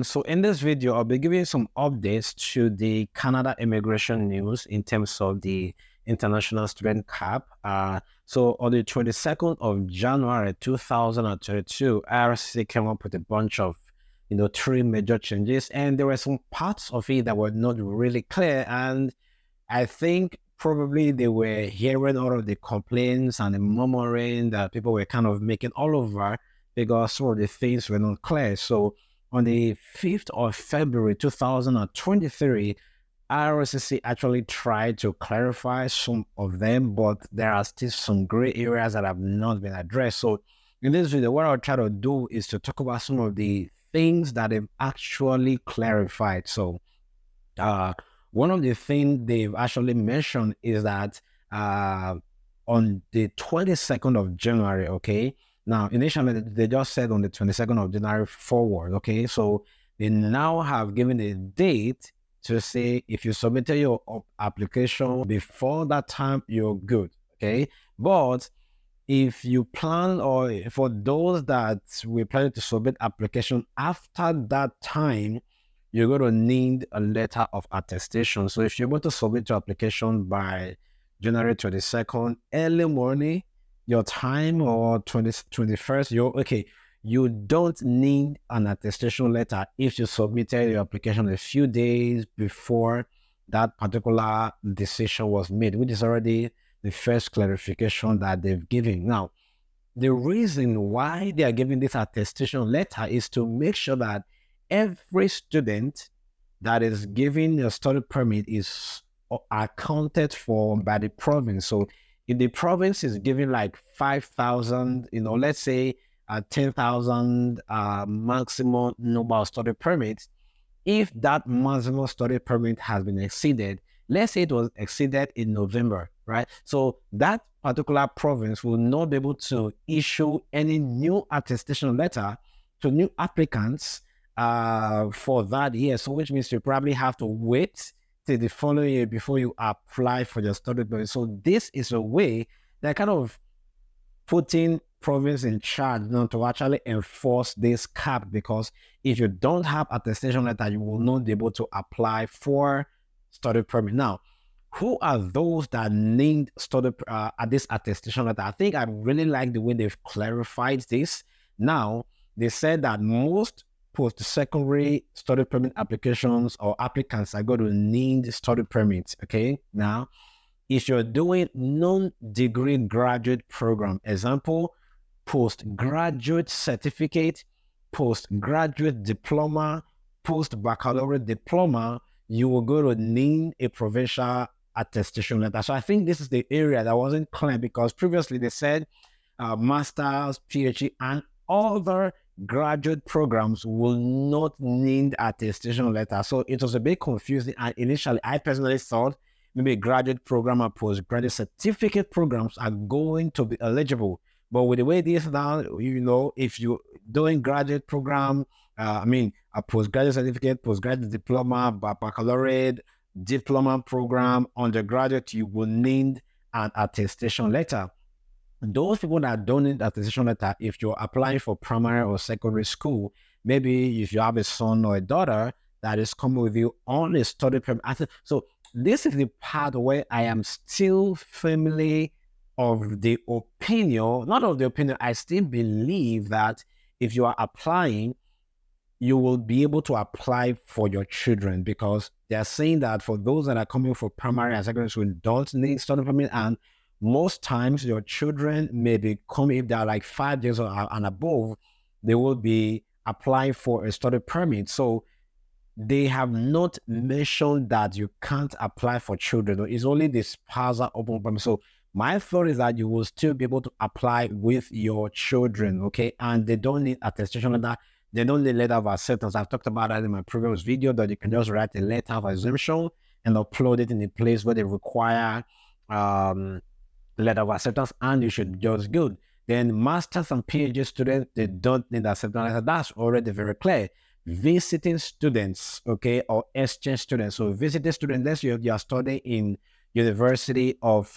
So in this video, I'll be giving some updates to the Canada immigration news in terms of the international student cap. So on the 22nd of January 2022, IRC came up with a bunch of, three major changes, and there were some parts of it that were not really clear. And I think probably they were hearing all of the complaints and the murmuring that people were kind of making all over because some of the things were not clear. So on the 5th of February 2023, IRCC actually tried to clarify some of them, but there are still some gray areas that have not been addressed. So in this video, what I'll try to do is to talk about some of the things that they've actually clarified. So one of the things they've actually mentioned is that on the 22nd of January, okay, now initially they just said on the 22nd of January forward, okay, so they now have given a date to say if you submitted your application before that time, you're good, okay, but if you plan, or for those that we plan to submit application after that time, you're going to need a letter of attestation. So if you're going to submit your application by January 22nd, early morning, your time, or 21st, you're okay. You don't need an attestation letter if you submitted your application a few days before that particular decision was made, which is already the first clarification that they've given. Now, the reason why they are giving this attestation letter is to make sure that every student that is given a study permit is accounted for by the province. So if the province is giving like 5,000, let's say 10,000 maximum number of study permits, if that maximum study permit has been exceeded, let's say it was exceeded in November, right? So that particular province will not be able to issue any new attestation letter to new applicants for that year. So which means you probably have to wait till the following year before you apply for your study permit. So this is a way that kind of putting province in charge to actually enforce this cap, because if you don't have attestation letter, you will not be able to apply for study permit. Now, who are those that need study at this attestation letter? I think I really like the way they've clarified this. Now, they said that most post-secondary study permit applications or applicants are going to need study permits. Okay, now if you're doing non-degree graduate program, example, postgraduate certificate, postgraduate diploma, post-baccalaureate diploma, you will go to need a provincial attestation letter. So I think this is the area that wasn't clear, because previously they said master's, PhD, and other graduate programs will not need attestation letter. So it was a bit confusing. And initially, I personally thought maybe a graduate program or postgraduate certificate programs are going to be eligible. But with the way this is now, if you're doing graduate program, a postgraduate certificate, postgraduate diploma, baccalaureate, diploma program, undergraduate, you will need an attestation letter. Those people that don't need attestation letter, if you're applying for primary or secondary school, maybe if you have a son or a daughter that is coming with you on a study permit. So this is the part where I am still firmly of the opinion, not of the opinion, I still believe that if you are applying, you will be able to apply for your children, because they are saying that for those that are coming for primary and secondary school don't need study permit, and most times your children may be coming, if they are like 5 years old and above, they will be applying for a study permit. So they have not mentioned that you can't apply for children. It's only the spousal open permit. So my thought is that you will still be able to apply with your children, okay? And they don't need attestation letter. They don't need letter of acceptance. I've talked about that in my previous video, that you can just write a letter of exemption and upload it in a place where they require letter of acceptance, and you should just good. Then masters and PhD students, they don't need acceptance letter. That's already very clear. Visiting students, okay, or exchange students. So visiting students, let's say you are studying in University of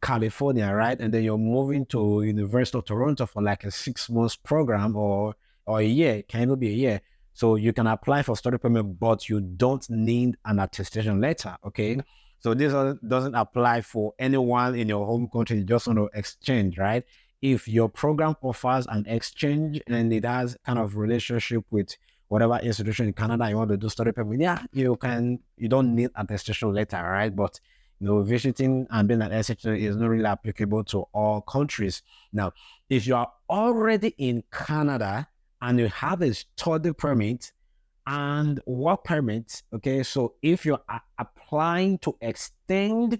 California, right? And then you're moving to University of Toronto for like a 6 months program, or or a year, it can even be a year. So you can apply for study permit, but you don't need an attestation letter, okay? So this doesn't apply for anyone in your home country. You just want to exchange, right? If your program offers an exchange and it has kind of relationship with whatever institution in Canada you want to do study permit, yeah, you don't need attestation letter, right? But visiting and being an SHA is not really applicable to all countries. Now, if you are already in Canada and you have a study permit and work permit, okay, so if you're applying to extend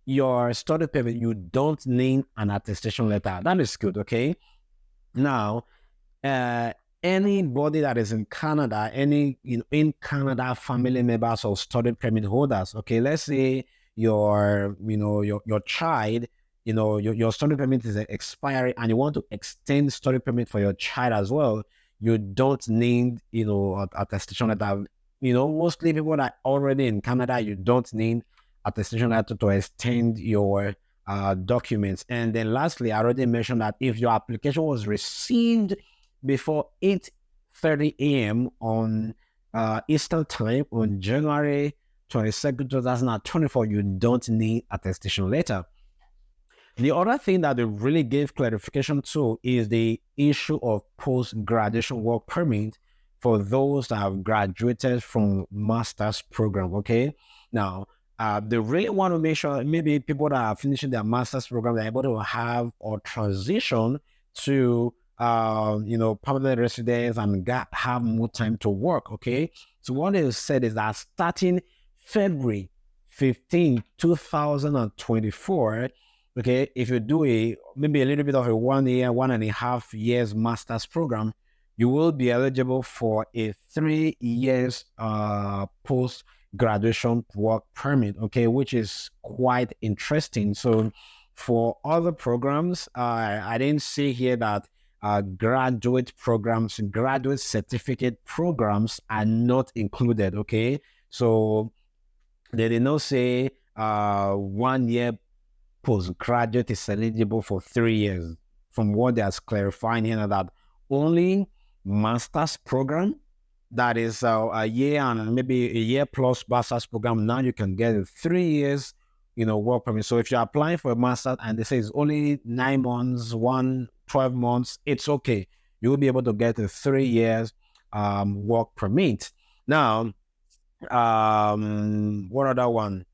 your study permit, you don't need an attestation letter. That is good, okay? Now, anybody that is in Canada, any in Canada family members or study permit holders, okay, let's say your child, your study permit is expiring and you want to extend study permit for your child as well, you don't need attestation letter. Mostly people that are already in Canada, you don't need attestation letter to extend your documents. And then lastly, I already mentioned that if your application was received before 8:30 a.m. on Eastern time on January 22nd, 2024, you don't need attestation letter. The other thing that they really gave clarification to is the issue of post-graduation work permit for those that have graduated from master's program, okay? Now, they really want to make sure maybe people that are finishing their master's program are able to have or transition to permanent residence and have more time to work, okay? So what they said is that starting February 15, 2024, okay, if you do maybe a little bit of a 1 year, 1.5 years master's program, you will be eligible for a 3 years post-graduation work permit, okay, which is quite interesting. So for other programs, I didn't see here that graduate programs, graduate certificate programs are not included, okay? So they did not say 1 year postgraduate is eligible for 3 years. From what they're clarifying here, that only master's program that is a year and maybe a year plus master's program, now you can get 3 years work permit. So if you're applying for a master's and they say it's only 9 months, 12 months, it's okay. You will be able to get a 3 years work permit. Now, what other one?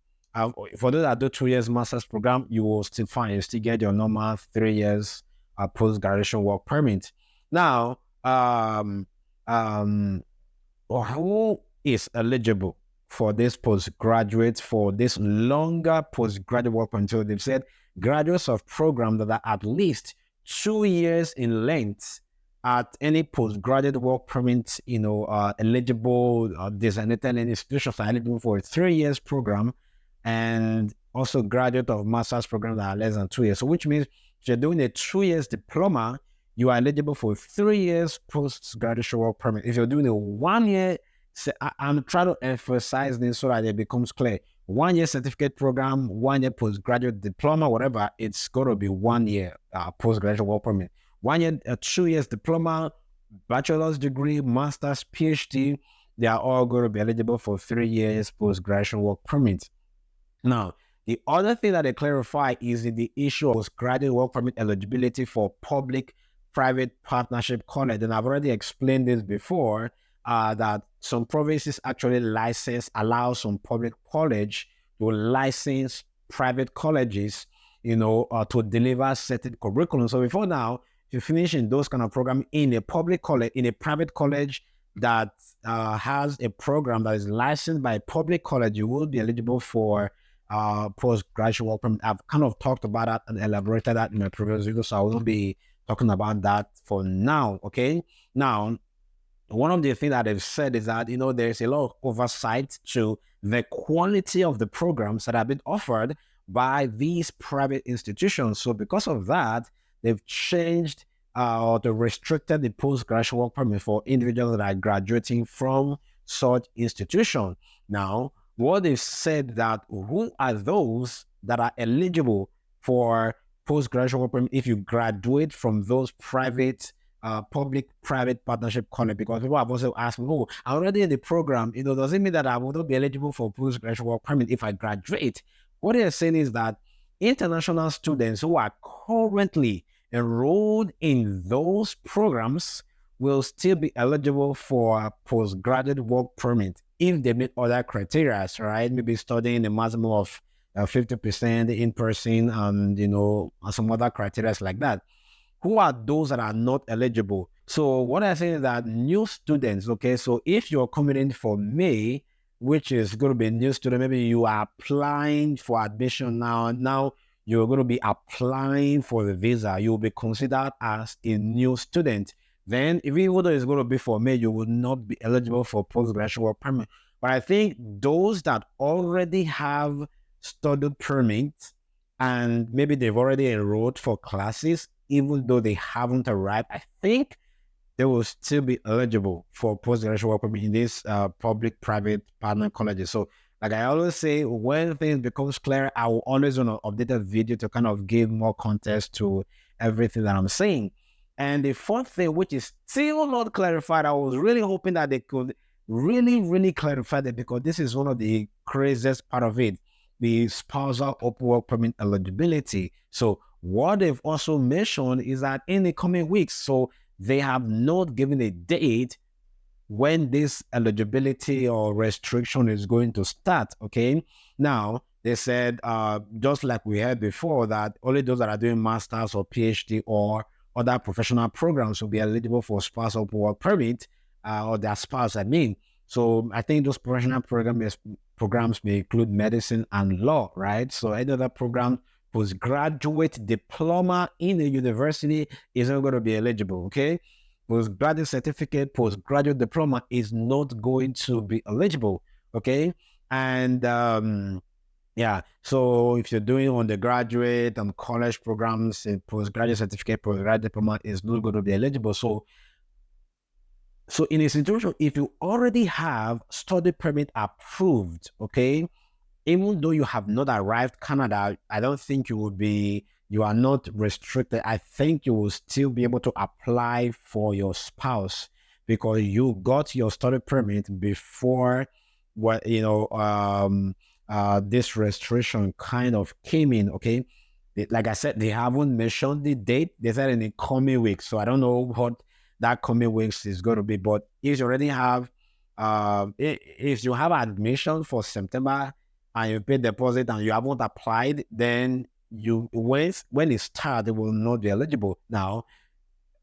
For those that do 2 years master's program, you will still find you still get your normal 3 years post-graduation work permit. Now, who is eligible for this postgraduate, for this longer postgraduate work permit? So they've said graduates of programs that are at least 2 years in length at any postgraduate work permit, eligible designated institutions are eligible for a 3 years program, and also graduate of master's program that are less than 2 years. So which means if you're doing a 2 years diploma, you are eligible for 3 years post-graduation work permit. If you're doing a 1 year, I'm trying to emphasize this so that it becomes clear. 1 year certificate program, 1 year postgraduate diploma, whatever, it's going to be 1 year postgraduate work permit. 1 year, 2 years diploma, bachelor's degree, master's, PhD, they are all going to be eligible for 3 years postgraduation work permit. Now, the other thing that they clarify is the issue of postgraduate work permit eligibility for public-private partnership college. And I've already explained this before, that some provinces actually allow some public college to license private colleges, to deliver certain curriculum. So before now, if you finish in those kind of program in a public college, in a private college that has a program that is licensed by a public college, you will be eligible for postgraduate work permit. I've kind of talked about that and elaborated that in my previous video, so I will be talking about that for now. Okay. Now, one of the things that they've said is that there's a lot of oversight to the quality of the programs that have been offered by these private institutions. So because of that, they've changed or they restricted the postgraduate work permit for individuals that are graduating from such institutions. Now, what they've said that who are those that are eligible for postgraduate work permit if you graduate from those private public-private partnership college, because people have also asked me, oh, I'm already in the program, does it mean that I will not be eligible for postgraduate work permit if I graduate? What they're saying is that international students who are currently enrolled in those programs will still be eligible for a postgraduate work permit if they meet other criteria, right? Maybe studying a maximum of 50% in person and, some other criteria like that. Who are those that are not eligible? So what I'm saying is that new students, okay, so if you're coming in for May, which is going to be a new student, maybe you are applying for admission now you're going to be applying for the visa, you'll be considered as a new student. Then even though it's going to be for May, you will not be eligible for postgraduate work permit. But I think those that already have study permits and maybe they've already enrolled for classes, even though they haven't arrived, I think they will still be eligible for postgraduate work permit in these public-private partner colleges. So, like I always say, when things becomes clear, I will always want to update a video to kind of give more context to everything that I'm saying. And the fourth thing, which is still not clarified, I was really hoping that they could really clarify that, because this is one of the craziest part of it, the spousal open work permit eligibility. So what they've also mentioned is that in the coming weeks, so they have not given a date when this eligibility or restriction is going to start. Okay. Now, they said, just like we heard before, that only those that are doing master's or PhD or other professional programs will be eligible for spousal work permit, or their spouse, I mean. So I think those professional programs may include medicine and law, right? So any other program, postgraduate diploma in a university is not going to be eligible, okay? Postgraduate certificate, postgraduate diploma is not going to be eligible, okay? And yeah, so if you're doing undergraduate and college programs, postgraduate certificate, postgraduate diploma is not going to be eligible. So in a situation, if you already have study permit approved, okay, even though you have not arrived Canada, I don't think you are not restricted. I think you will still be able to apply for your spouse because you got your study permit before this restriction kind of came in, okay? Like I said, they haven't mentioned the date. They said in the coming weeks. So I don't know what that coming weeks is going to be. But if you already have, if you have admission for September, and you pay deposit and you haven't applied, then when it starts, it will not be eligible. Now,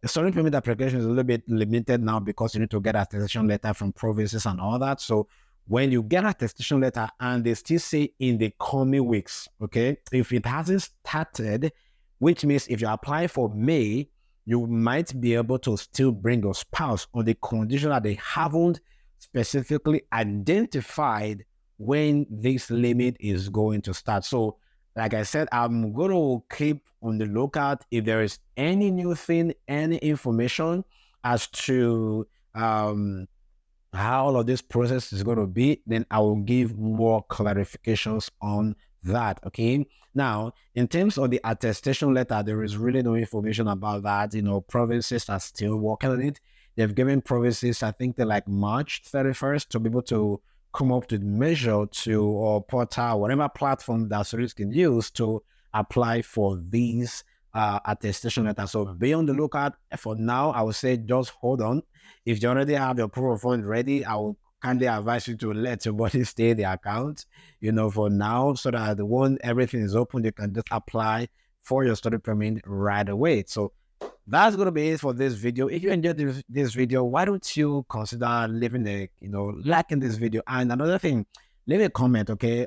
the study permit application is a little bit limited now because you need to get attestation letter from provinces and all that. So when you get attestation letter and they still say in the coming weeks, okay, if it hasn't started, which means if you apply for May, you might be able to still bring your spouse on the condition that they haven't specifically identified when this limit is going to start. So like I said, I'm going to keep on the lookout if there is any new thing, any information as to how all of this process is going to be, then I will give more clarifications on that. Okay. Now, in terms of the attestation letter, there is really no information about that. Provinces are still working on it. They've given provinces, I think they're like March 31st to be able to come up with measure or portal, whatever platform that students can use to apply for these attestation letters. So be on the lookout. For now, I would say just hold on. If you already have your proof of fund ready, I will kindly advise you to let your body stay the account, for now, so that when everything is open, you can just apply for your study permit right away. So that's going to be it for this video. If you enjoyed this video, why don't you consider leaving liking this video? And another thing, leave a comment, okay?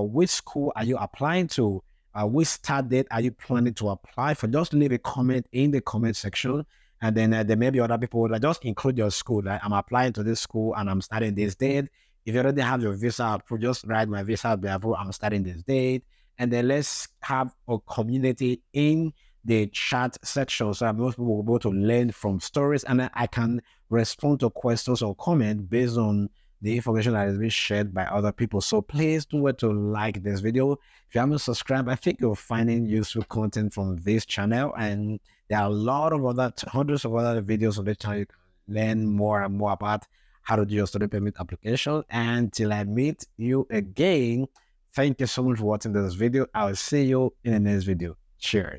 Which school are you applying to? Which start date are you planning to apply for? Just leave a comment in the comment section. And then there may be other people that just include your school. Like, I'm applying to this school and I'm starting this date. If you already have your visa approved, just write my visa approved, I'm starting this date. And then let's have a community in the chat section so that most people will be able to learn from stories, and then I can respond to questions or comments based on the information that is being shared by other people. So please don't wait to like this video. If you haven't subscribed, I think you're finding useful content from this channel, and there are a lot of other, hundreds of other videos on the channel. You can learn more and more about how to do your study permit application. And till I meet you again, thank you so much for watching this video. I will see you in the next video. Cheers.